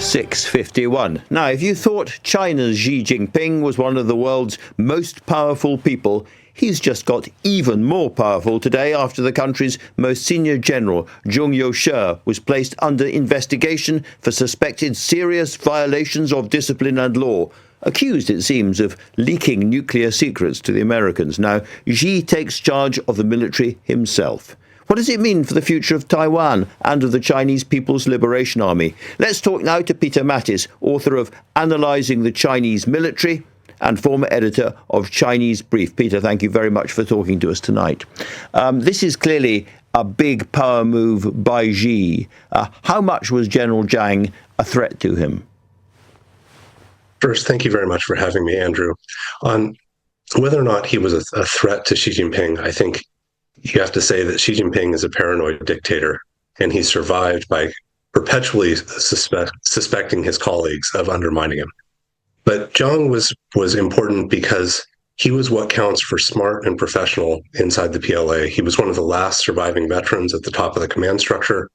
6:51. Now, if you thought China's Xi Jinping was one of the world's most powerful people, he's just got even more powerful today after the country's most senior general, Zhang Youshi, was placed under investigation for suspected serious violations of discipline and law. Accused, it seems, of leaking nuclear secrets to the Americans. Now, Xi takes charge of the military himself. What does it mean for the future of Taiwan and of the Chinese People's Liberation Army? Let's talk now to Peter Mattis, author of Analysing the Chinese Military and former editor of Chinese Brief. Peter, thank you very much for talking to us tonight. This is clearly a big power move by Xi. How much was General Zhang a threat to him? First, thank you very much for having me, Andrew. On whether or not he was a threat to Xi Jinping, I think you have to say that Xi Jinping is a paranoid dictator, and he survived by perpetually suspecting his colleagues of undermining him. But Zhang was important because he was what counts for smart and professional inside the PLA. He was one of the last surviving veterans at the top of the command structure.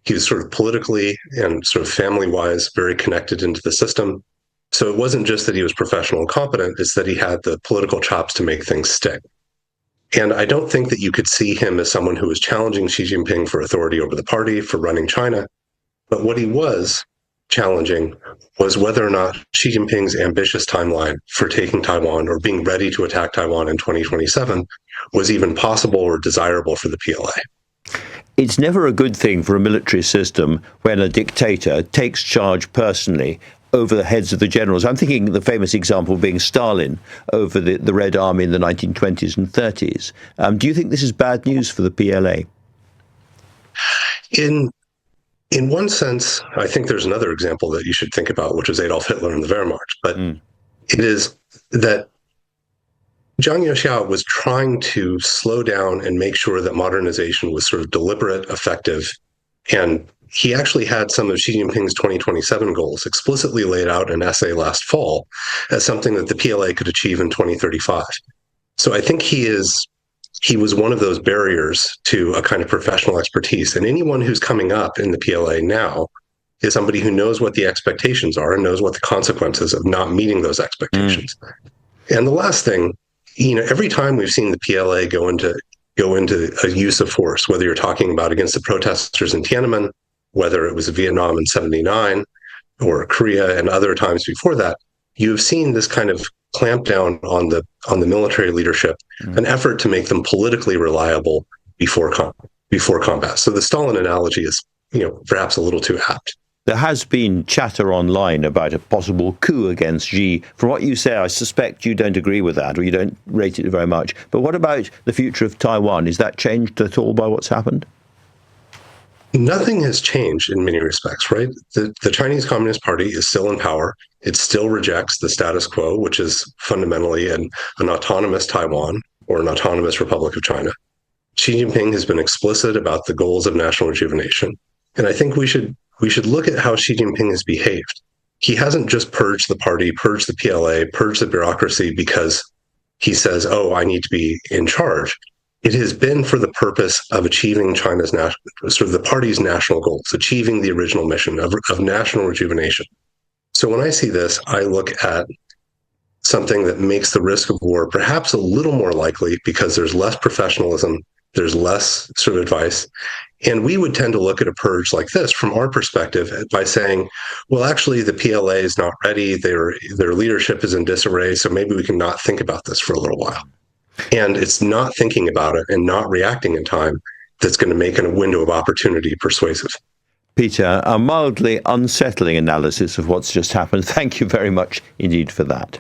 He was sort of politically and sort of family-wise very connected into the system. So it wasn't just that he was professional and competent, it's that he had the political chops to make things stick. And I don't think that you could see him as someone who was challenging Xi Jinping for authority over the party, for running China. But what he was challenging was whether or not Xi Jinping's ambitious timeline for taking Taiwan or being ready to attack Taiwan in 2027 was even possible or desirable for the PLA. It's never a good thing for a military system when a dictator takes charge personally over the heads of the generals. I'm thinking the famous example being Stalin over the Red Army in the 1920s and 30s. Do you think this is bad news for the PLA? In one sense, I think there's another example that you should think about, which is Adolf Hitler and the Wehrmacht. But it is that Zhang Youshi was trying to slow down and make sure that modernization was sort of deliberate, effective, and he actually had some of Xi Jinping's 2027 goals explicitly laid out in an essay last fall as something that the PLA could achieve in 2035. So I think he was one of those barriers to a kind of professional expertise. And anyone who's coming up in the PLA now is somebody who knows what the expectations are and knows what the consequences of not meeting those expectations. And the last thing, every time we've seen the PLA go into a use of force, whether you're talking about against the protesters in Tiananmen, whether it was Vietnam in 79 or Korea and other times before that, you've seen this kind of clamp down on the military leadership, an effort to make them politically reliable before combat. So the Stalin analogy is, perhaps a little too apt. There has been chatter online about a possible coup against Xi. From what you say, I suspect you don't agree with that, or you don't rate it very much. But what about the future of Taiwan? Is that changed at all by what's happened? Nothing has changed in many respects, right? The Chinese Communist Party is still in power. It still rejects the status quo, which is fundamentally an autonomous Taiwan or an autonomous Republic of China. Xi Jinping has been explicit about the goals of national rejuvenation. And I think we should look at how Xi Jinping has behaved. He hasn't just purged the party, purged the PLA, purged the bureaucracy because he says, oh, I need to be in charge. It has been for the purpose of achieving China's the party's national goals, achieving the original mission of national rejuvenation. So when I see this, I look at something that makes the risk of war perhaps a little more likely because there's less professionalism, there's less sort of advice. And we would tend to look at a purge like this from our perspective by saying, well, actually, the PLA is not ready. Their leadership is in disarray. So maybe we can not think about this for a little while. And it's not thinking about it and not reacting in time that's going to make a window of opportunity persuasive. Peter, a mildly unsettling analysis of what's just happened. Thank you very much indeed for that.